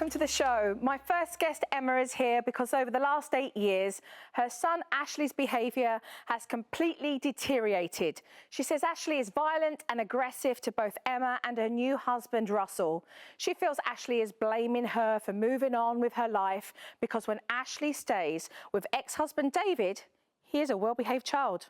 welcome to the show. My first guest, Emma, is here because over the last 8 years, her son Ashley's behaviour has completely deteriorated. She says Ashley is violent and aggressive to both Emma and her new husband, Russell. She feels Ashley is blaming her for moving on with her life because when Ashley stays with ex-husband David, he is a well-behaved child.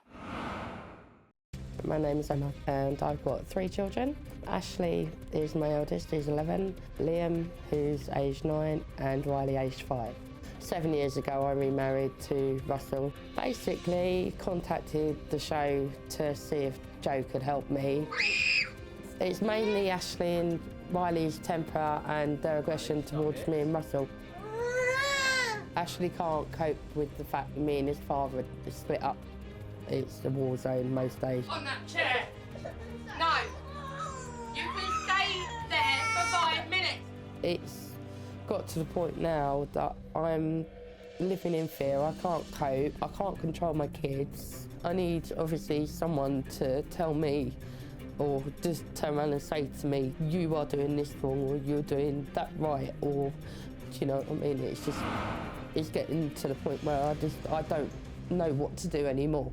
My name is Emma and I've got 3 children. Ashley is my eldest, who's 11, Liam, who's aged 9, and Riley, aged 5. 7 years ago I remarried to Russell. Basically contacted the show to see if Joe could help me. It's mainly Ashley and Riley's temper and their aggression towards me and Russell. Ashley can't cope with the fact that me and his father are split up. It's a war zone most days. On that chair! No! You can stay there for 5 minutes! It's got to the point now that I'm living in fear. I can't cope. I can't control my kids. I need, obviously, someone to tell me or just turn around and say to me, you are doing this wrong or you're doing that right, or, do you know what I mean? It's getting to the point where I don't know what to do anymore.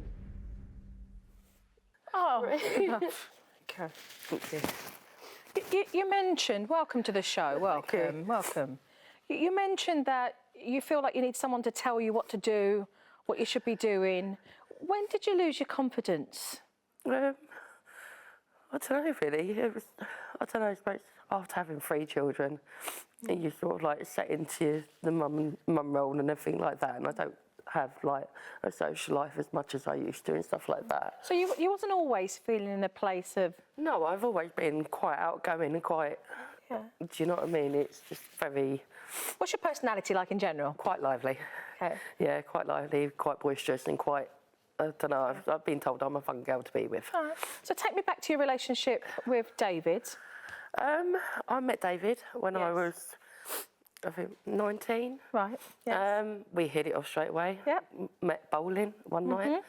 Oh, okay. Thank you. You mentioned, welcome to the show, welcome. You mentioned that you feel like you need someone to tell you what to do, what you should be doing. When did you lose your confidence? I don't know really. I don't know, I suppose after having 3 children, you sort of like set into the mum role and everything like that, and I don't have like a social life as much as I used to and stuff like that. So you wasn't always feeling in a place of... No, I've always been quite outgoing and quite, do you know what I mean? It's just very... What's your personality like in general? Quite lively. Okay. Yeah, quite lively, quite boisterous and quite, I don't know, I've been told I'm a fun girl to be with. All right. So take me back to your relationship with David. I met David when I was, I think, 19. Right, yes. We hit it off straight away. Yep. Met bowling one night.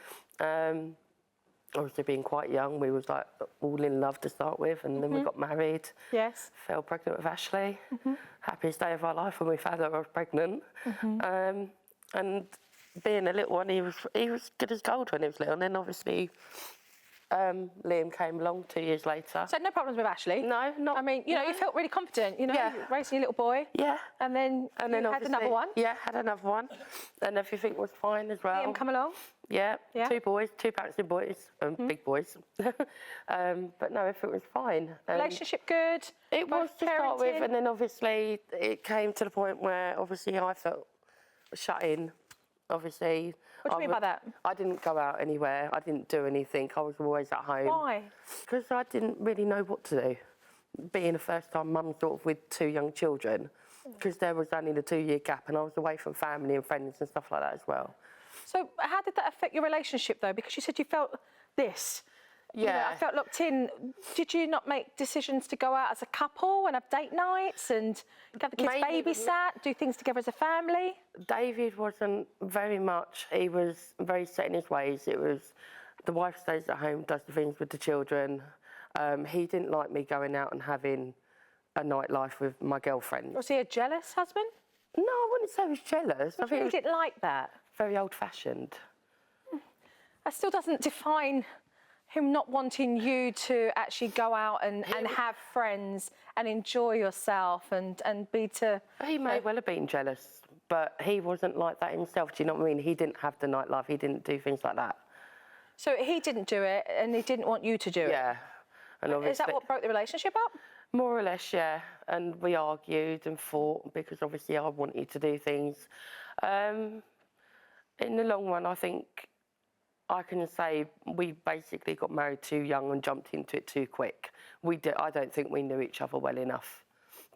Obviously being quite young, we was like all in love to start with, and then we got married. Yes. Fell pregnant with Ashley. Happiest day of our life when we found out I was pregnant. And being a little one, he was good as gold when he was little, and then obviously Liam came along 2 years later. So no problems with Ashley? No, not... I mean, you know, you felt really confident, you know, raising your little boy. Yeah. And then you had another one? Yeah, had another one. And everything was fine as well. Liam come along? Yeah, 2 boys, 2 bouncing boys, big boys. But no, everything was fine. Relationship good? It was to start with, and then obviously it came to the point where obviously I felt shut in. Obviously, what do you mean by that? I didn't go out anywhere. I didn't do anything. I was always at home. Why? Because I didn't really know what to do. Being a first-time mum, sort of with 2 young children, because there was only the 2-year gap, and I was away from family and friends and stuff like that as well. So how did that affect your relationship though? Because you said you felt this. Yeah. You know, I felt locked in. Did you not make decisions to go out as a couple and have date nights and have the kids babysat, do things together as a family? David wasn't very much. He was very set in his ways. It was the wife stays at home, does the things with the children. He didn't like me going out and having a nightlife with my girlfriend. Was he a jealous husband? No, I wouldn't say he was jealous. I think he didn't like that. Very old-fashioned. That still doesn't define him not wanting you to actually go out and have friends and enjoy yourself and be to... He may well have been jealous, but he wasn't like that himself, do you know what I mean? He didn't have the nightlife, he didn't do things like that. So he didn't do it and he didn't want you to do it? Yeah. And obviously, is that what broke the relationship up? More or less, yeah. And we argued and fought because obviously I wanted to do things. In the long run, I think I can say we basically got married too young and jumped into it too quick. I don't think we knew each other well enough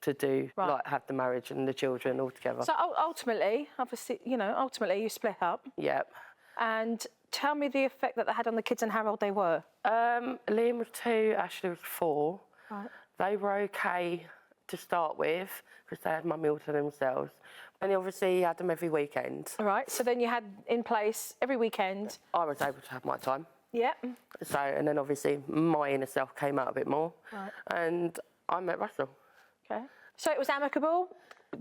to do, like, have the marriage and the children all together. So ultimately, obviously, you know, ultimately you split up. Yep. And tell me the effect that they had on the kids and how old they were. Liam was 2, Ashley was 4. Right. They were okay to start with because they had mummy all to themselves. And obviously he had them every weekend. All right, so then you had in place every weekend. I was able to have my time. Yeah. So, and then obviously my inner self came out a bit more. Right. And I met Russell. Okay. So it was amicable?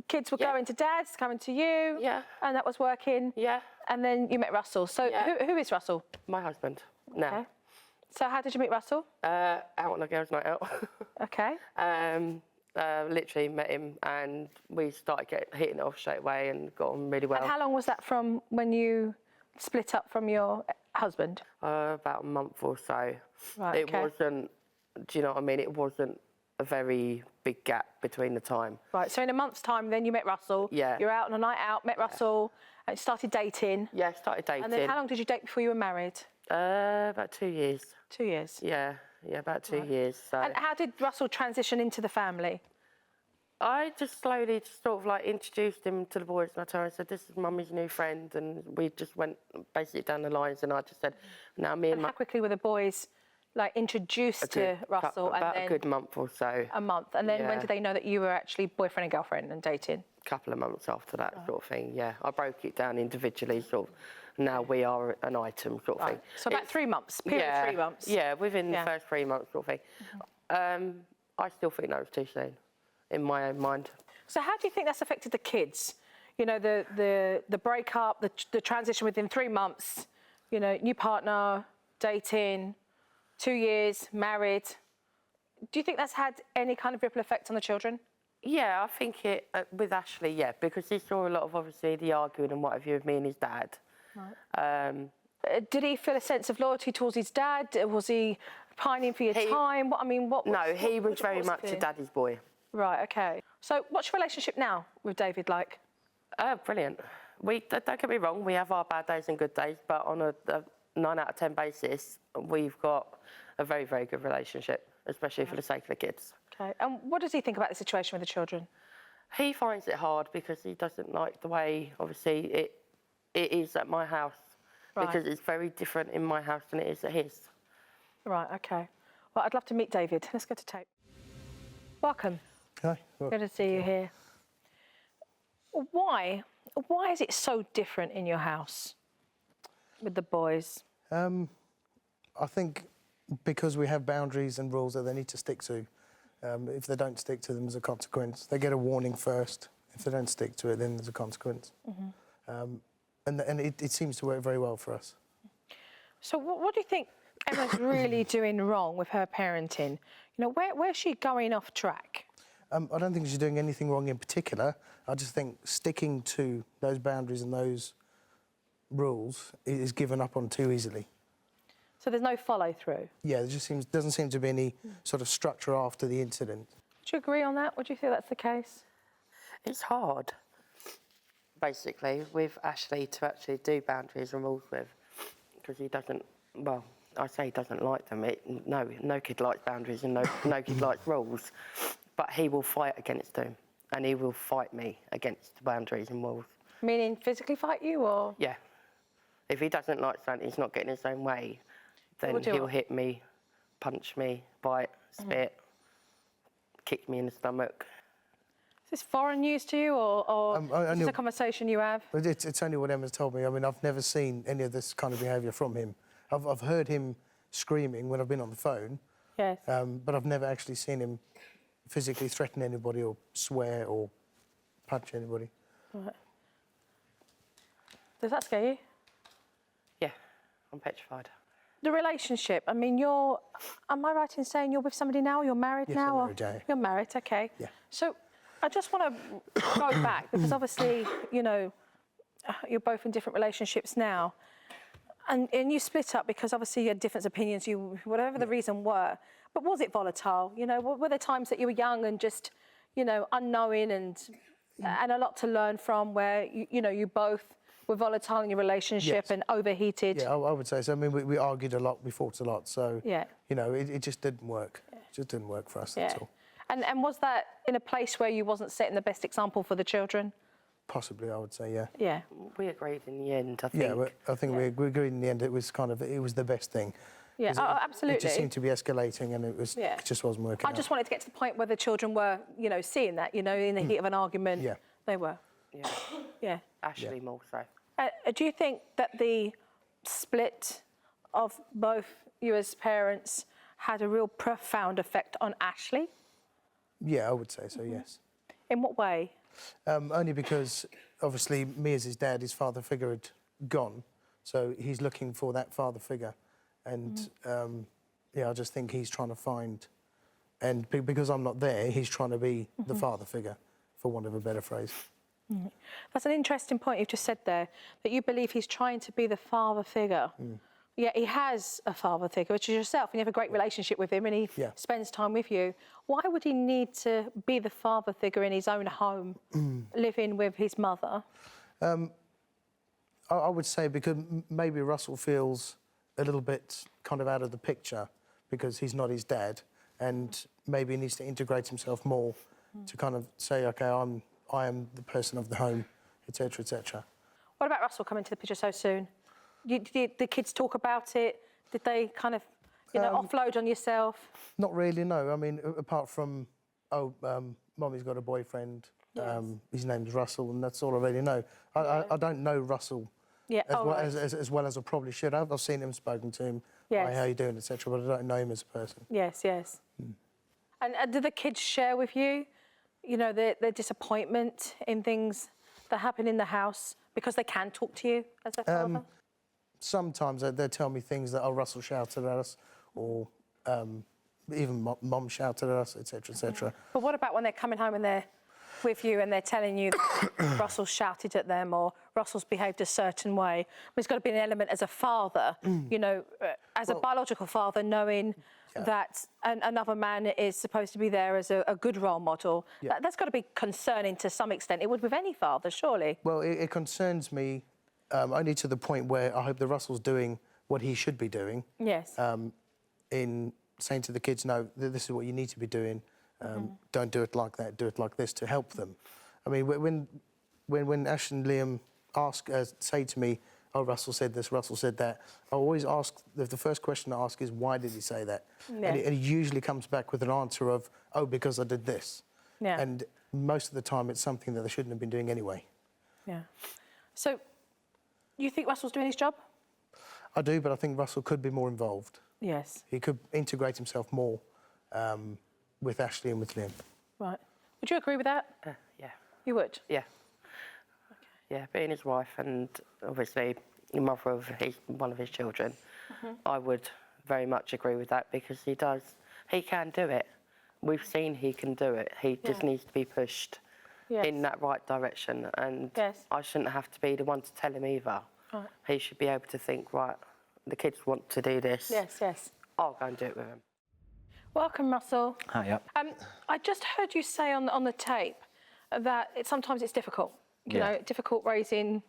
Kids were going to Dad's, coming to you? Yeah. And that was working? Yeah. And then you met Russell. So who is Russell? My husband. No. Okay. So how did you meet Russell? Out on a girls' night out. Okay. Literally met him and we started hitting it off straight away and got on really well. And how long was that from when you split up from your husband? About a month or so. Right, It wasn't, do you know what I mean? It wasn't a very big gap between the time. Right, so in a month's time then you met Russell. Yeah. You're out on a night out, met Russell, and started dating. Yeah, started dating. And then how long did you date before you were married? About 2 years. 2 years. Yeah, about 2 years. So. And how did Russell transition into the family? I just slowly sort of like introduced him to the boys and I told him, I said, this is Mummy's new friend, and we just went basically down the lines and I just said, now me and How quickly were the boys like introduced to Russell? About a good month or so. A month. And then when did they know that you were actually boyfriend and girlfriend and dating? A couple of months after that sort of thing, yeah. I broke it down individually, sort of. Now we are an item sort of thing. So about 3 months, period of 3 months. Yeah, within the first 3 months sort of thing. I still think that was too soon, in my own mind. So how do you think that's affected the kids? You know, the breakup, the transition within 3 months, you know, new partner, dating, 2 years, married. Do you think that's had any kind of ripple effect on the children? Yeah, I think it, with Ashley, yeah, because he saw a lot of, obviously, the arguing and what have you with me and his dad. Right. Did he feel a sense of loyalty towards his dad? Was he pining for your time? What, I mean, what? No, he was very much a daddy's boy. Right, okay. So what's your relationship now with David like? Brilliant. Don't get me wrong, we have our bad days and good days, but on a 9 out of 10 basis, we've got a very, very good relationship, especially for the sake of the kids. Okay, and what does he think about the situation with the children? He finds it hard because he doesn't like the way, obviously, it is at my house. Right. Because it's very different in my house than it is at his. Right, okay. Well, I'd love to meet David. Let's go to tape. Welcome. Hi. Good to see you here. Why is it so different in your house with the boys? I think because we have boundaries and rules that they need to stick to. If they don't stick to them, there's a consequence. They get a warning first. If they don't stick to it, then there's a consequence. Mm-hmm. And it seems to work very well for us. So what do you think Emma's really doing wrong with her parenting? You know, where's she going off track? I don't think she's doing anything wrong in particular. I just think sticking to those boundaries and those rules is given up on too easily. So there's no follow-through? Yeah, there just doesn't seem to be any sort of structure after the incident. Do you agree on that? Would you feel that's the case? It's hard, basically, with Ashley to actually do boundaries and rules with, because he doesn't, well, I say he doesn't like them. No kid likes boundaries and no kid likes rules, but he will fight against them and he will fight me against the boundaries and rules. Meaning physically fight you, or? Yeah. If he doesn't like something, he's not getting his own way, then he'll hit me, punch me, bite, spit, kick me in the stomach. Is this foreign news to you, or is this a conversation you have? It's only what Emma's told me. I mean, I've never seen any of this kind of behaviour from him. I've heard him screaming when I've been on the phone. Yes. But I've never actually seen him physically threaten anybody or swear or punch anybody. Right. Does that scare you? Yeah, I'm petrified. The relationship, I mean, am I right in saying you're with somebody now? You're married yes, now? I'm married, yeah. You're married, okay. Yeah. So I just want to go back, because obviously, you know, you're both in different relationships now. And you split up because obviously you had different opinions, whatever the reason were. But was it volatile? You know, were there times that you were young and just, you know, unknowing and a lot to learn from, where, you know, you both were volatile in your relationship and overheated? Yeah, I would say so. I mean, we argued a lot, we fought a lot, so, you know, it just didn't work. Yeah. It just didn't work for us, that's all. And was that in a place where you wasn't setting the best example for the children? Possibly, I would say, yeah. Yeah. We agreed in the end, I think. Yeah, I think we agreed in the end it was the best thing. Yeah, absolutely. It just seemed to be escalating and it just wasn't working out. I just wanted to get to the point where the children were, you know, seeing that, you know, in the heat of an argument. Yeah. They were. Yeah. Yeah. Ashley more so. Do you think that the split of both you as parents had a real profound effect on Ashley? Yeah, I would say so, yes. In what way? Only because, obviously, me as his dad, his father figure had gone, so he's looking for that father figure. And, yeah, I just think he's trying to find... And because I'm not there, he's trying to be the father figure, for want of a better phrase. That's an interesting point you've just said there, that you believe he's trying to be the father figure. Yeah, he has a father figure, which is yourself, and you have a great relationship with him, and he spends time with you. Why would he need to be the father figure in his own home, living with his mother? I would say because maybe Russell feels a little bit kind of out of the picture because he's not his dad, and maybe he needs to integrate himself more to kind of say, OK, I am the person of the home, etc., etc. What about Russell coming to the picture so soon? Did the kids talk about it? Did they kind of, you know, offload on yourself? Not really, no. I mean, apart from, Mommy's got a boyfriend, his name's Russell, and that's all I really know. I don't know Russell as well as I probably should have. I've seen him, spoken to him, hi, how you doing, etc., but I don't know him as a person. Yes. And do the kids share with you, you know, their disappointment in things that happen in the house because they can talk to you as their father? Sometimes they tell me things that, Russell shouted at us, or even Mum shouted at us, etc., etc. But what about when they're coming home and they're with you and they're telling you that Russell shouted at them or Russell's behaved a certain way? There's got to be an element as a father, you know, as a biological father, knowing that another man is supposed to be there as a good role model. That's got to be concerning to some extent. It would with any father, surely. Well, it concerns me only to the point where I hope that Russell's doing what he should be doing. Yes. In saying to the kids, no, this is what you need to be doing. Don't do it like that, do it like this, to help them. I mean, when Ash and Liam say to me, oh, Russell said this, Russell said that, I always ask, the first question I ask is, why did he say that? And he usually comes back with an answer of, oh, because I did this. And most of the time it's something that they shouldn't have been doing anyway. So, you think Russell's doing his job? I do, but I think Russell could be more involved. Yes. He could integrate himself more with Ashley and with Liam. Right. Would you agree with that? Yeah. You would? Yeah. Yeah, being his wife and obviously the mother of one of his children, I would very much agree with that because he can do it. We've seen he can do it. He just needs to be pushed in that right direction, and I shouldn't have to be the one to tell him either. Right. He should be able to think, right, the kids want to do this. Yes. I'll go and do it with him. Welcome, Russell. Hi. I just heard you say on the tape that sometimes it's difficult. You know, difficult raising,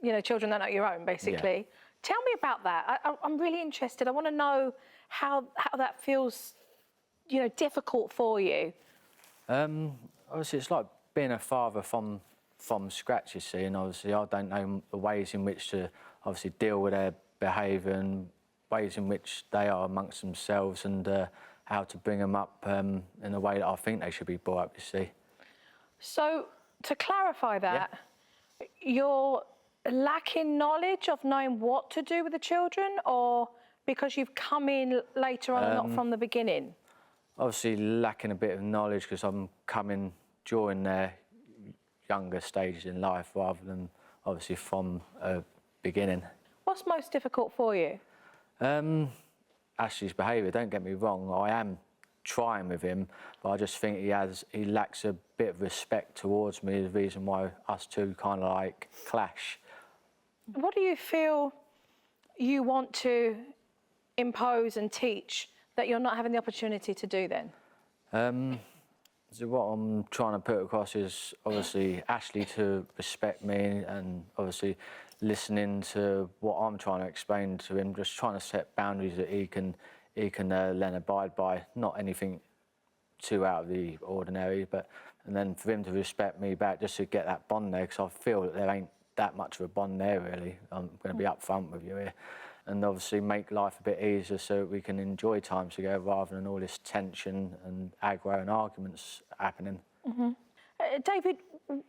you know, children that are not your own, basically. Yeah. Tell me about that. I'm really interested. I want to know how that feels, you know, difficult for you. Obviously, it's like being a father from scratch, you see, and obviously I don't know the ways in which to obviously deal with their behaviour and ways in which they are amongst themselves, and how to bring them up in a way that I think they should be brought up, you see. So, to clarify that, you're lacking knowledge of knowing what to do with the children, or because you've come in later on and not from the beginning? Obviously lacking a bit of knowledge because I'm coming during their younger stages in life rather than obviously from a beginning. What's most difficult for you? Ashley's behaviour, don't get me wrong, I am trying with him, but I just think he lacks a bit of respect towards me, the reason why us two kind of like clash. What do you feel you want to impose and teach that you're not having the opportunity to do then? So what I'm trying to put across is obviously Ashley to respect me, and obviously listening to what I'm trying to explain to him, just trying to set boundaries that he can then abide by, not anything too out of the ordinary, and then for him to respect me back, just to get that bond there, because I feel that there ain't that much of a bond there really. I'm going to be upfront with you here, and obviously make life a bit easier so that we can enjoy time together rather than all this tension and aggro and arguments happening. David,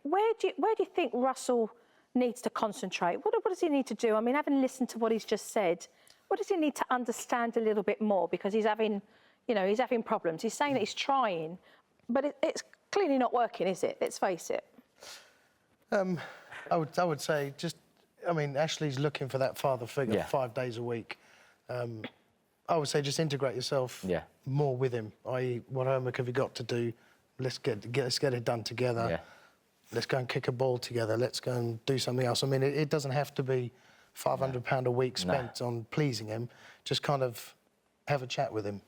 where do you think Russell needs to concentrate? What does he need to do? I mean, having listened to what he's just said, what does he need to understand a little bit more? Because he's having problems. He's saying that he's trying, but it's clearly not working, is it? Let's face it. I would say just, I mean, Ashley's looking for that father figure 5 days a week. I would say just integrate yourself more with him, i.e. what homework have you got to do? Let's get it done together. Yeah. Let's go and kick a ball together. Let's go and do something else. I mean, it doesn't have to be £500 a week spent on pleasing him. Just kind of have a chat with him.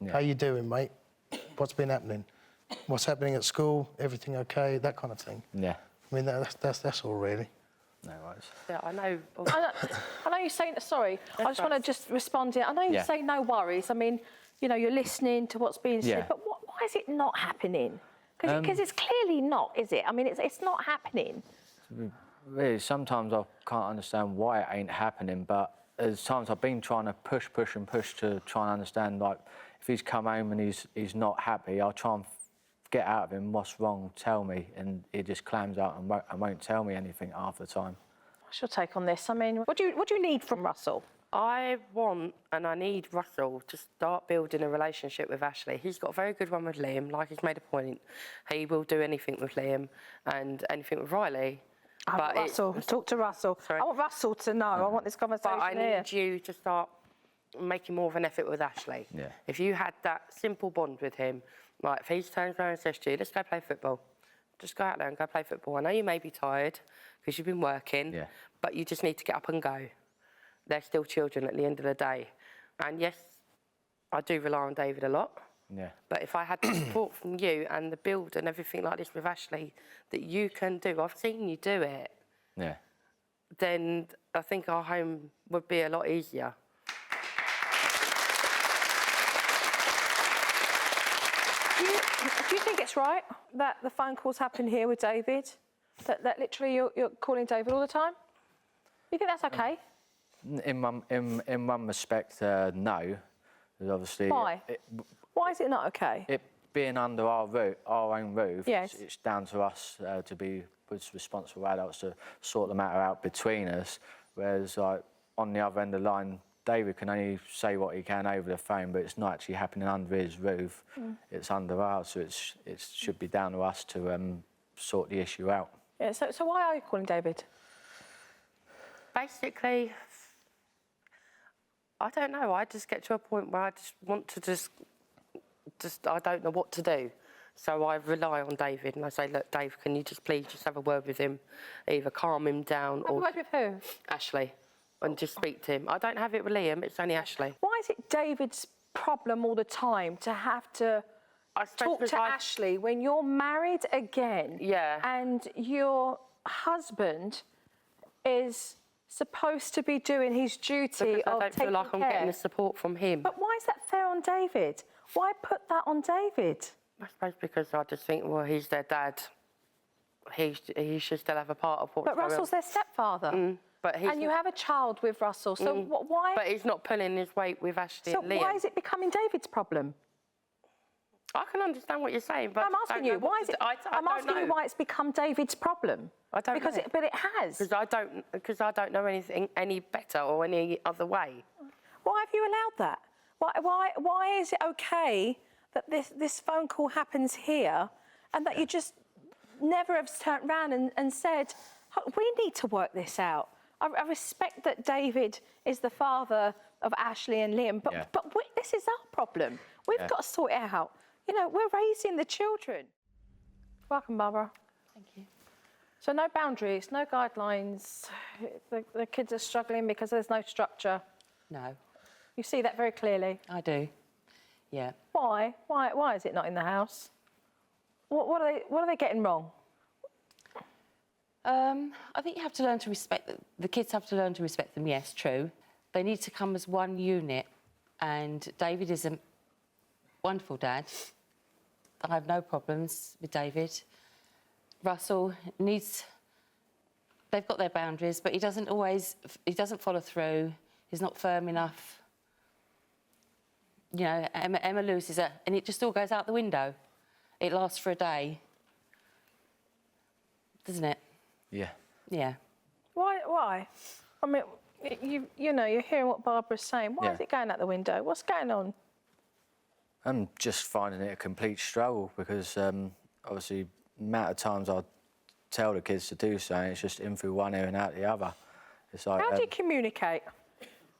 Yeah. How you doing, mate? What's been happening? What's happening at school? Everything okay? That kind of thing. Yeah. I mean, that's all really. No worries. Yeah, I know. I know you're saying, sorry, I just want to just respond to it. I know you say no worries. I mean, you know, you're listening to what's being said, but why is it not happening? Because it's clearly not, is it? I mean, it's not happening. Really, sometimes I can't understand why it ain't happening, but there's times I've been trying to push to try and understand, like, if he's come home and he's not happy, I'll try and get out of him what's wrong, tell me, and he just clams out and won't tell me anything half the time. What's your take on this? I mean, what do you need from Russell? I want and I need Russell to start building a relationship with Ashley. He's got a very good one with Liam, like he's made a point. He will do anything with Liam and anything with Riley. But Russell, talk to Russell. Sorry. I want Russell to know. I want this conversation But I here. need you to start making more of an effort with Ashley. Yeah. If you had that simple bond with him, like if he turns around and says to you, let's go play football, just go out there and go play football. I know you may be tired because you've been working, but you just need to get up and go. They're still children at the end of the day. And yes, I do rely on David a lot. Yeah. But if I had the support from you and the build and everything like this with Ashley that you can do, I've seen you do it, then I think our home would be a lot easier. Do you think it's right that the phone calls happen here with David? That literally you're calling David all the time? You think that's okay? In one respect, no. Because obviously. Why? Why is it not okay? It being under our own roof, it's down to us to be responsible adults to sort the matter out between us. Whereas, like, on the other end of the line, David can only say what he can over the phone, but it's not actually happening under his roof. It's under ours, so it should be down to us to sort the issue out. Yeah. So why are you calling David? Basically, I don't know. I just get to a point where I just want to just I don't know what to do. So I rely on David and I say, look, Dave, can you just please just have a word with him, either calm him down or... Have a word with who? Ashley, and just speak to him. I don't have it with Liam, it's only Ashley. Why is it David's problem all the time to have to talk to Ashley when you're married again? Yeah. And your husband is supposed to be doing his duty because of I don't taking feel like I'm care. getting the support from him. But why is that fair on David? Why put that on David? I suppose because I just think, well, he's their dad. He should still have a part of what's But Russell's their stepfather. But he's and you have a child with Russell, so why... But he's not pulling his weight with Ashley and Liam. So why is it becoming David's problem? I can understand what you're saying, but I'm asking you, why is it... I'm asking you why it's become David's problem. I don't know. But it has. Because I don't know anything any better or any other way. Why have you allowed that? Why is it okay that this phone call happens here and that you just never have turned around and said, we need to work this out? I respect that David is the father of Ashley and Liam, but this is our problem. We've got to sort it out. You know, we're raising the children. Welcome, Barbara. Thank you. So no boundaries, no guidelines. The kids are struggling because there's no structure. No. You see that very clearly. I do. Yeah. Why? Why is it not in the house? What are they getting wrong? I think you have to learn to respect the kids have to learn to respect them. Yes, true. They need to come as one unit, and David is a wonderful dad. I have no problems with David. Russell needs... They've got their boundaries, but he doesn't follow through. He's not firm enough. You know, Emma loses it, and it just all goes out the window. It lasts for a day. Doesn't it? Yeah. Yeah. Why? I mean, you know, you're hearing what Barbara's saying. Why is it going out the window? What's going on? I'm just finding it a complete struggle because obviously, amount of times I tell the kids to do something, it's just in through one ear and out the other. It's like, How do you communicate?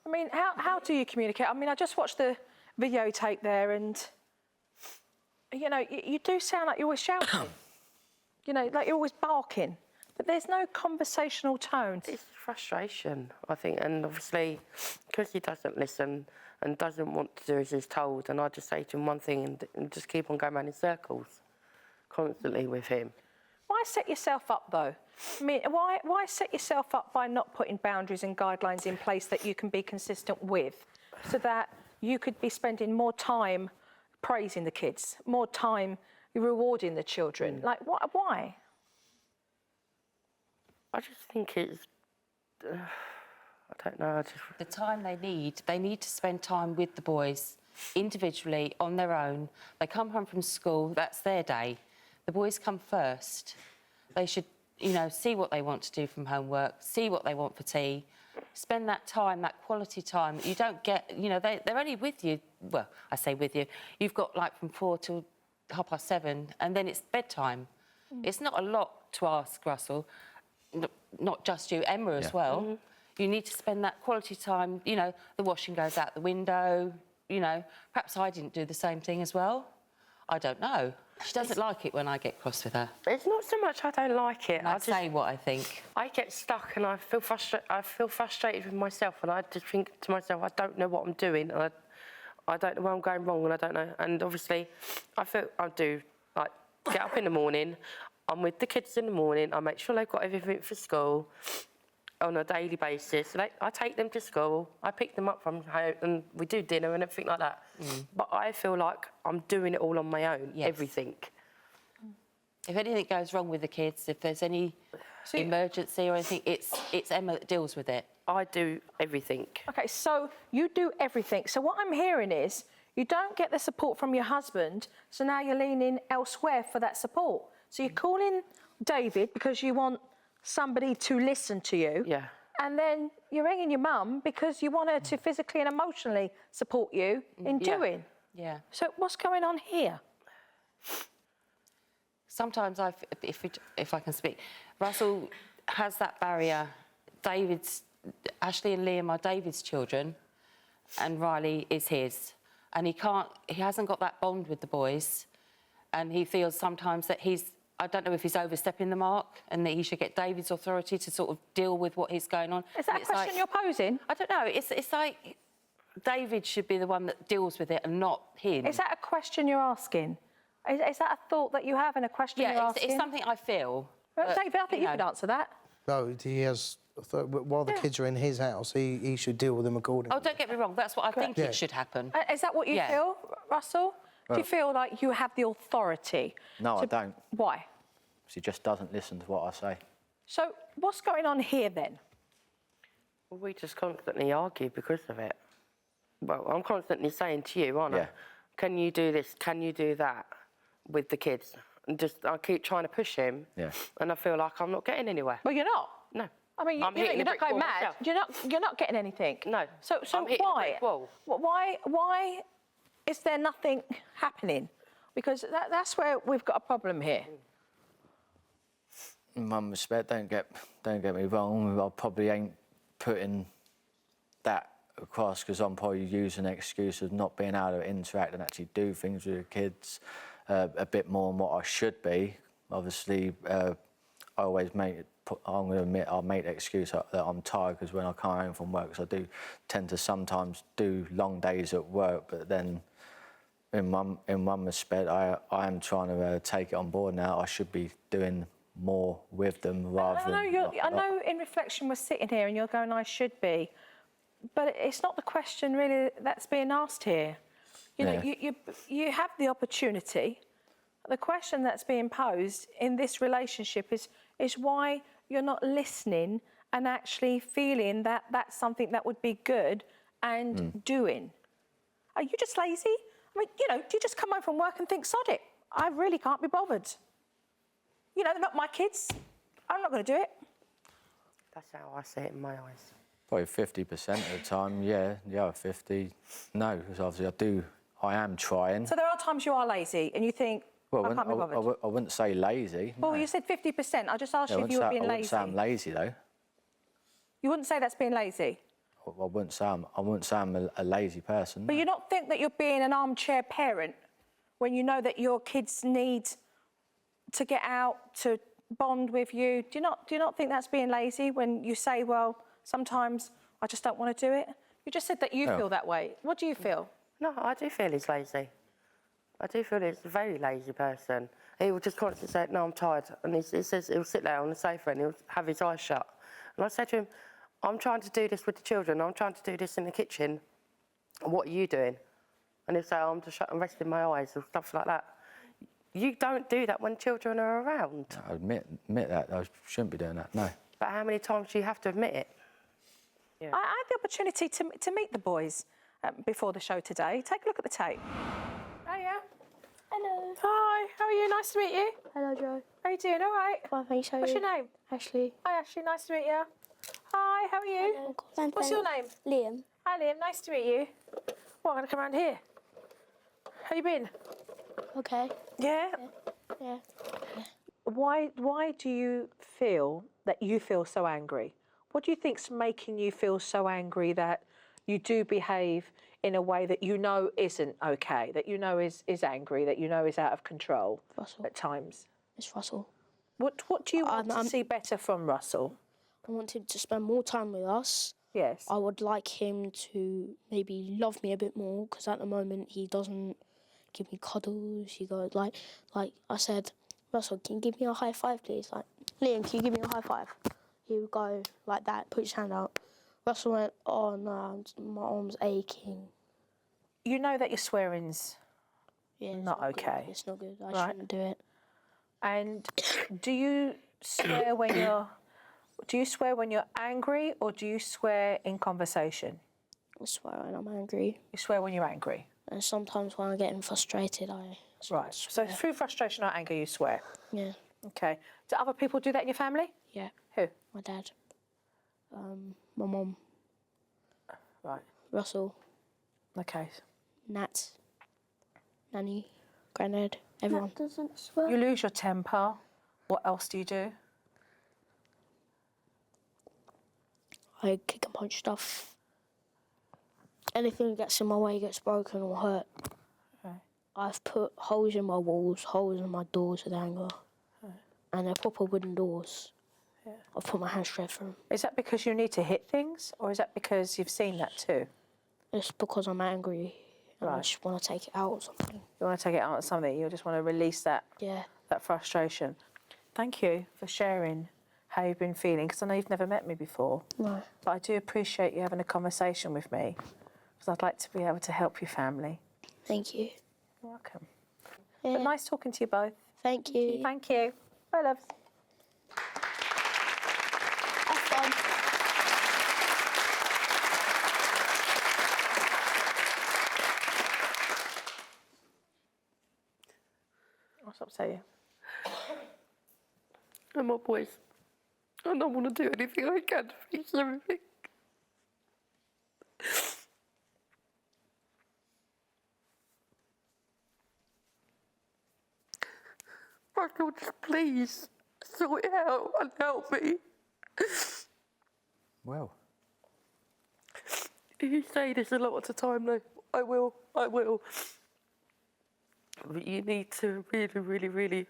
I mean, how do you communicate? I mean, I just watched the videotape there and, you know, you do sound like you're always shouting. You know, like you're always barking. But there's no conversational tone. It's frustration, I think, and obviously, because he doesn't listen and doesn't want to do as he's told, and I just say to him one thing and just keep on going around in circles constantly with him. Why set yourself up, though? I mean, why set yourself up by not putting boundaries and guidelines in place that you can be consistent with, so that you could be spending more time praising the kids, more time rewarding the children? Like, why? I just think it's... I don't know. The time they need to spend time with the boys individually, on their own. They come home from school, that's their day. The boys come first. They should, you know, see what they want to do from homework, see what they want for tea, spend that time, that quality time that you don't get, you know, they're only with you, well, I say with you, you've got like from 4 till 7:30 and then it's bedtime. It's not a lot to ask, Russell, not just you, Emma as well. You need to spend that quality time, you know, the washing goes out the window, you know, perhaps I didn't do the same thing as well. I don't know. She doesn't like it when I get cross with her. It's not so much I don't like it. I say what I think. I get stuck and I feel frustrated with myself, and I just think to myself, I don't know what I'm doing, and I don't know where I'm going wrong, and I don't know. And obviously, I do, like, get up in the morning, I'm with the kids in the morning, I make sure they've got everything for school on a daily basis. I take them to school, I pick them up from home, and we do dinner and everything like that. But I feel like I'm doing it all on my own, everything. If anything goes wrong with the kids, if there's any emergency or anything, it's Emma that deals with it. I do everything. OK, so you do everything. So what I'm hearing is you don't get the support from your husband, so now you're leaning elsewhere for that support. So you're calling David because you want somebody to listen to you. Yeah. And then you're ringing your mum because you want her to physically and emotionally support you in doing. Yeah. So what's going on here? Sometimes if I can speak, Russell has that barrier. Ashley and Liam are David's children, and Riley is his. And he hasn't got that bond with the boys, and he feels sometimes that I don't know if he's overstepping the mark and that he should get David's authority to sort of deal with what is going on. Is that a question you're posing? I don't know. It's like David should be the one that deals with it and not him. Is that a question you're asking? Is that a thought that you have and a question you're asking? It's something I feel. Well, David, I think you could answer that. No, he has... While the kids are in his house, he should deal with them accordingly. Oh, don't get me wrong. That's what I think it should happen. Is that what you feel, Russell? Do you feel like you have the authority? No, I don't. Why? He just doesn't listen to what I say. So what's going on here then? Well, we just constantly argue because of it. Well, I'm constantly saying to you, aren't I? Can you do this? Can you do that with the kids? And I keep trying to push him. Yeah. And I feel like I'm not getting anywhere. Well, you're not. No. I mean, you're not going mad. You're not getting anything. No. So why? Why is there nothing happening? Because that's where we've got a problem here. In one respect, don't get me wrong, I probably ain't putting that across because I'm probably using an excuse of not being able to interact and actually do things with the kids a bit more than what I should be. Obviously, I always I'm going to admit, I'll make the excuse that I'm tired because when I come home from work, 'cause I do tend to sometimes do long days at work, but then in one respect, I am trying to take it on board now. I should be doing more with them rather than... I know in reflection we're sitting here and you're going, I should be, but it's not the question really that's being asked here. You know, you have the opportunity. The question that's being posed in this relationship is why you're not listening and actually feeling that that's something that would be good and doing. Are you just lazy? I mean, you know, do you just come home from work and think, sod it, I really can't be bothered? You know, they're not my kids. I'm not going to do it. That's how I see it in my eyes. Probably 50% of the time, yeah. The other 50, no, because obviously I am trying. So there are times you are lazy and you think, Well, I can't be bothered. I wouldn't say lazy. Well, no. you said 50%. I just asked Yeah, you if you were being I wouldn't lazy. say I'm lazy though. You wouldn't say that's being lazy. I wouldn't say I'm a lazy person. But no. you not think that you're being an armchair parent when you know that your kids need to get out, to bond with you? Do you not think that's being lazy when you say, well, sometimes I just don't want to do it? You just said that you feel that way. What do you feel? No, I do feel he's lazy. I do feel he's a very lazy person. He will just constantly say, no, I'm tired. And he says he'll sit there on the sofa and he'll have his eyes shut. And I said to him, I'm trying to do this with the children. I'm trying to do this in the kitchen. What are you doing? And he'll say, I'm just resting my eyes or stuff like that. You don't do that when children are around. I admit that. I shouldn't be doing that, no. But how many times do you have to admit it? I had the opportunity to meet the boys before the show today. Take a look at the tape. Oh, yeah. Hello. Hi, how are you? Nice to meet you. Hello, Joe. How are you doing? All right. Fine, thanks. How are What's you? your name? Ashley. Hi, Ashley. Nice to meet you. Hi, how are you? Hello. Fine, What's your thanks. name? Liam. Hi, Liam. Nice to meet you. Well, I'm going to come around here. How you been? Okay. Yeah? Yeah. Why do you feel that you feel so angry? What do you think's making you feel so angry that you do behave in a way that you know isn't okay, that you know is angry, that you know is out of control Russell. at times? It's Russell. What do you want to see better from Russell? I want him to spend more time with us. Yes. I would like him to maybe love me a bit more because at the moment he doesn't give me cuddles. He goes like I said, Russell, can you give me a high five, please? Like, Liam, can you give me a high five? He would go like that, put his hand out. Russell went, oh no, my arm's aching. You know that your swearing's Yeah, it's not good. okay. It's not good. I Right. shouldn't do it. And do you swear when you're angry, or do you swear in conversation? I swear when I'm angry. You swear when you're angry. And sometimes when I'm getting frustrated, I Right. So through frustration or anger, you swear. yeah, Okay. Do other people do that in your family? yeah. Who? My dad, my mum, Right. Russell, Okay. Nat, Nanny, Granddad, everyone. Doesn't swear. You lose your temper. What else do you do? I kick and punch stuff. Anything that gets in my way gets broken or hurt. Right. I've put holes in my walls, holes in my doors with anger. And they're proper wooden doors. Yeah. I've put my hand straight through them. Is that because you need to hit things, or is that because you've seen that too? It's because I'm angry and I Right. just want to take it out or something. You want to take it out on something. You just want to release that Yeah. frustration. Thank you for sharing how you've been feeling, because I know you've never met me before. No. But I do appreciate you having a conversation with me, because I'd like to be able to help your family. Thank you. You're welcome. Yeah. But nice talking to you both. Thank you. Thank you. Bye, loves. Have fun. What's up, say you? And my boys, I don't want to do anything I can to fix everything. Michael, just please sort it out and help me. Well, You say this a lot of the time, though. I will. But you need to really, really, really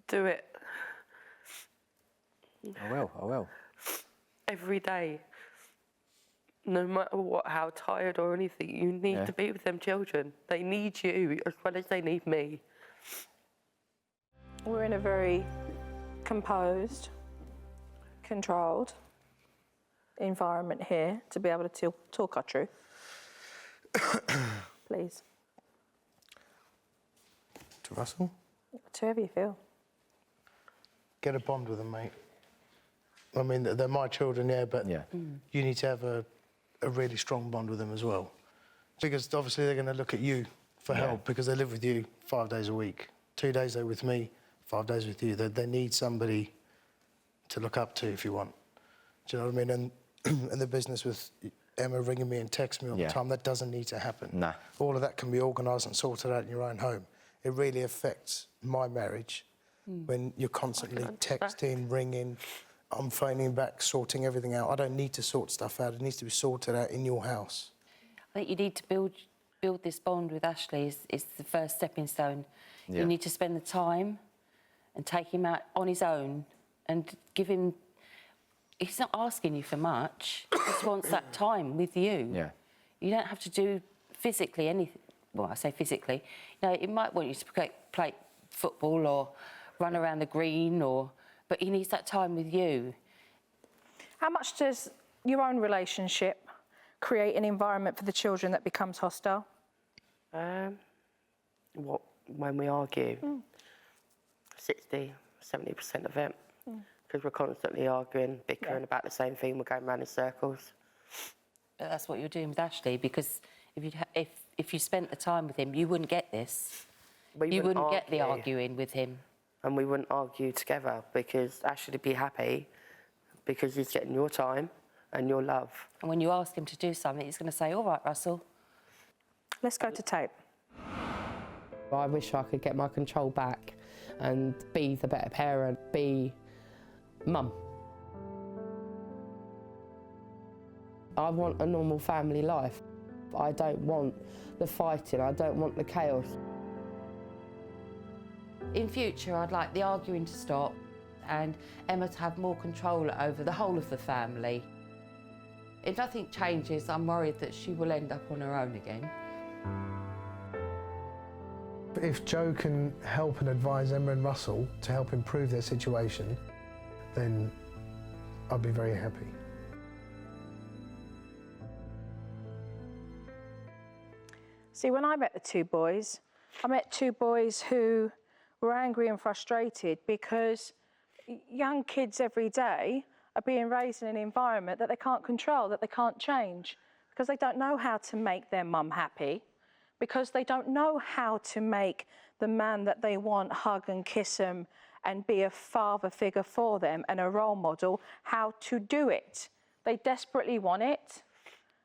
do it I will. every day. No matter what, how tired or anything, you need Yeah. to be with them children. They need you as well as they need me. We're in a very composed, controlled environment here to be able to talk our truth. Please, To Russell, to whoever you feel. get a bond with them, mate. I mean, they're my children, yeah, but Yeah. you need to have a really strong bond with them as well. Because obviously they're going to look at you for help because they live with you 5 days a week. 2 days they're with me, 5 days with you. They need somebody to look up to if you want. Do you know what I mean? And the business with Emma ringing me and texting me all the Yeah. time, that doesn't need to happen. Nah. All of that can be organised and sorted out in your own home. it really affects my marriage when you're constantly texting, ringing, I'm phoning back, sorting everything out. I don't need to sort stuff out. It needs to be sorted out in your house. I think you need to build this bond with Ashley. Is the first stepping stone. Yeah. You need to spend the time and take him out on his own and give him... He's not asking you for much. He just wants that time with you. Yeah. You don't have to do physically anything. Well, I say physically. You know, it might want you to play football or run around the green, but he needs that time with you. How much does your own relationship create an environment for the children that becomes hostile? When we argue, 60-70% of it, because we're constantly arguing, bickering about the same thing, we're going round in circles. But that's what you're doing with Ashley, because if you spent the time with him, you wouldn't get this. You wouldn't get the arguing with him. And we wouldn't argue together, because Ashley would be happy because he's getting your time and your love. And when you ask him to do something, he's going to say, all right, Russell. Let's go to tape. I wish I could get my control back and be the better parent, be mum. I want a normal family life. I don't want the fighting, I don't want the chaos. In future, I'd like the arguing to stop and Emma to have more control over the whole of the family. If nothing changes, I'm worried that she will end up on her own again. If Joe can help and advise Emma and Russell to help improve their situation, then I'll be very happy. See, when I met the two boys, I met two boys who were angry and frustrated because young kids every day are being raised in an environment that they can't control, that they can't change, because they don't know how to make their mum happy, because they don't know how to make the man that they want hug and kiss them and be a father figure for them and a role model, how to do it. They desperately want it.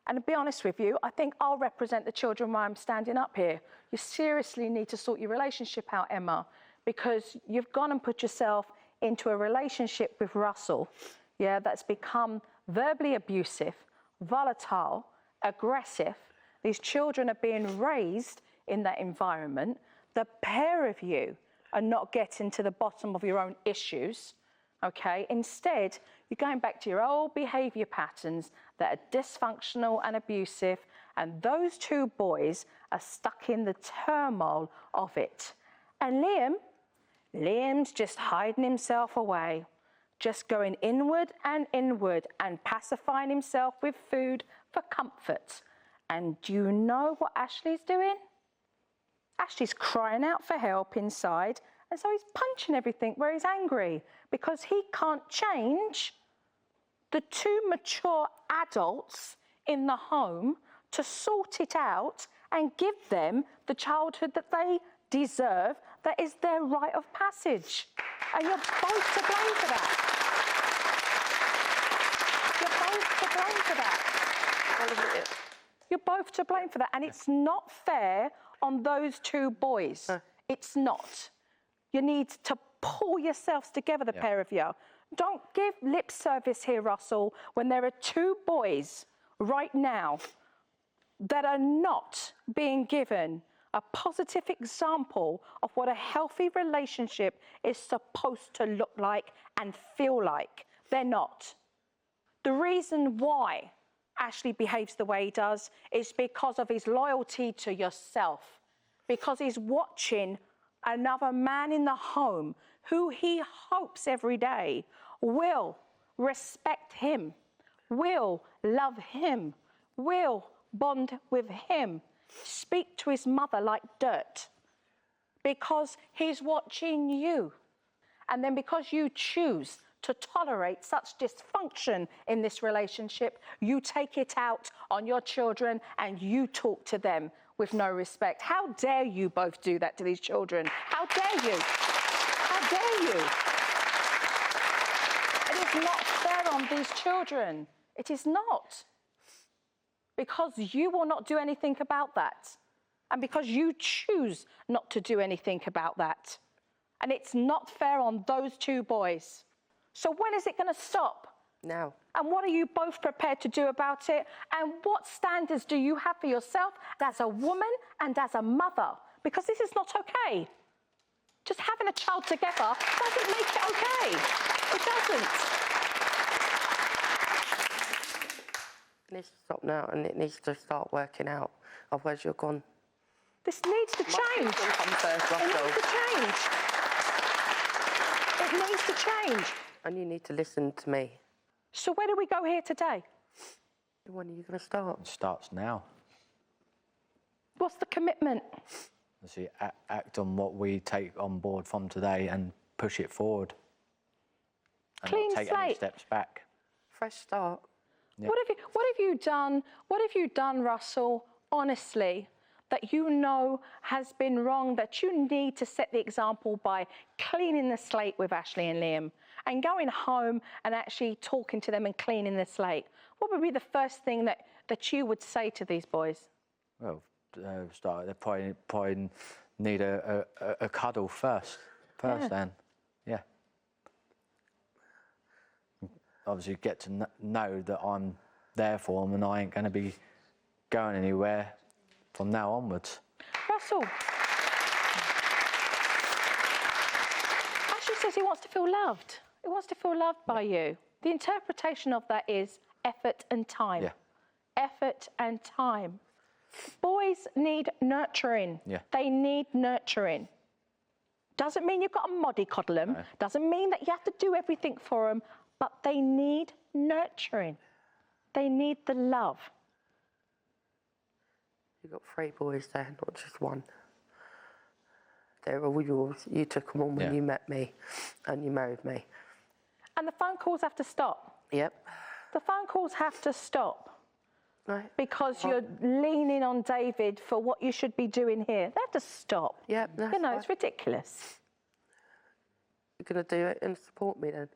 And to be honest with you, I think I'll represent the children while I'm standing up here. You seriously need to sort your relationship out, Emma, because you've gone and put yourself into a relationship with Russell, yeah, that's become verbally abusive, volatile, aggressive. These children are being raised in that environment. The pair of you are not getting to the bottom of your own issues, okay? Instead, you're going back to your old behaviour patterns that are dysfunctional and abusive, and those two boys are stuck in the turmoil of it. And Liam's just hiding himself away, just going inward and pacifying himself with food for comfort. And do you know what Ashley's doing? Ashley's crying out for help inside, and so he's punching everything where he's angry because he can't change the two mature adults in the home to sort it out and give them the childhood that they deserve, that is their rite of passage. And you're both to blame for that. You're both to blame for that. You're both to blame for that. And it's not fair on those two boys. It's not. You need to pull yourselves together, the pair of you. Don't give lip service here, Russell, when there are two boys right now that are not being given a positive example of what a healthy relationship is supposed to look like and feel like. They're not. The reason why Ashley behaves the way he does is because of his loyalty to yourself, because he's watching another man in the home who he hopes every day will respect him, will love him, will bond with him, speak to his mother like dirt, because he's watching you. And then because you choose to tolerate such dysfunction in this relationship, you take it out on your children and you talk to them with no respect. How dare you both do that to these children? How dare you? How dare you? It is not fair on these children. It is not. Because you will not do anything about that. and because you choose not to do anything about that. And it's not fair on those two boys. So when is it going to stop? Now. And what are you both prepared to do about it? And what standards do you have for yourself as a woman and as a mother? Because this is not okay. Just having a child together doesn't make it okay. It doesn't. It needs to stop now, and it needs to start working out. Otherwise, you're gone. This needs to change. Come first, It needs Russell. to change. It needs to change. And you need to listen to me. So where do we go here today? When are you going to start? It starts now. What's the commitment? Obviously, act on what we take on board from today and push it forward. And Clean not take any slate. steps back. Fresh start. Yeah. What have you done? What have you done, Russell, honestly, that you know has been wrong, that you need to set the example by cleaning the slate with Ashley and Liam and going home and actually talking to them and cleaning the slate? What would be the first thing that you would say to these boys? Well, they probably need a cuddle first Yeah. then. Yeah. Obviously get to know that I'm there for them and I ain't going to be going anywhere from now onwards. Russell. Ashley says he wants to feel loved. He wants to feel loved by you. The interpretation of that is effort and time. Yeah. Effort and time. Boys need nurturing. Yeah. They need nurturing. Doesn't mean you've got to mollycoddle them. No. Doesn't mean that you have to do everything for them, but they need nurturing. They need the love. You've got 3 boys there, not just one. They're all yours. You took them on when Yeah. you met me and you married me. And the phone calls have to stop. Yep. The phone calls have to stop. Right. Because you're leaning on David for what you should be doing here. They have to stop. Yep, that's You know, fine. it's ridiculous. You're going to do it and support me then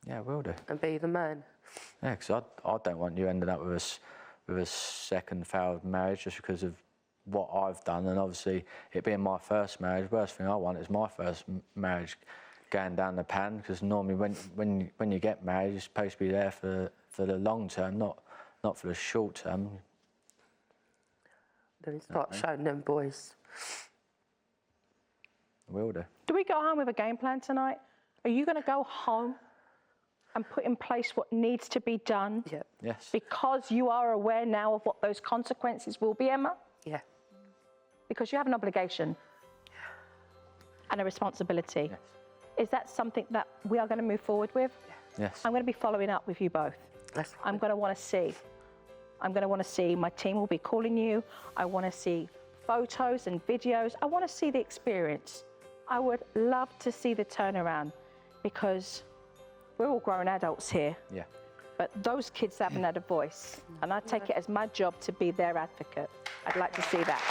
Yeah, will do. and be the man. Yeah, because I don't want you ending up with a second failed marriage just because of what I've done. And obviously, it being my first marriage, worst thing I want is my first marriage going down the pan. Because normally, when you get married, you're supposed to be there for the long term, not for the short term. Then start showing them boys. Will do. Do we go home with a game plan tonight? Are you going to go home and put in place what needs to be done? Yep. Yes. Because you are aware now of what those consequences will be, Emma? Yeah. Because you have an obligation and a responsibility. Yes. Is that something that we are going to move forward with? Yes. I'm going to be following up with you both. That's fine. I'm going to want to see. I'm going to want to see. My team will be calling you. I want to see photos and videos. I want to see the experience. I would love to see the turnaround because we're all grown adults here, Yeah. but those kids haven't had a voice. And I take it as my job to be their advocate. I'd like to see that.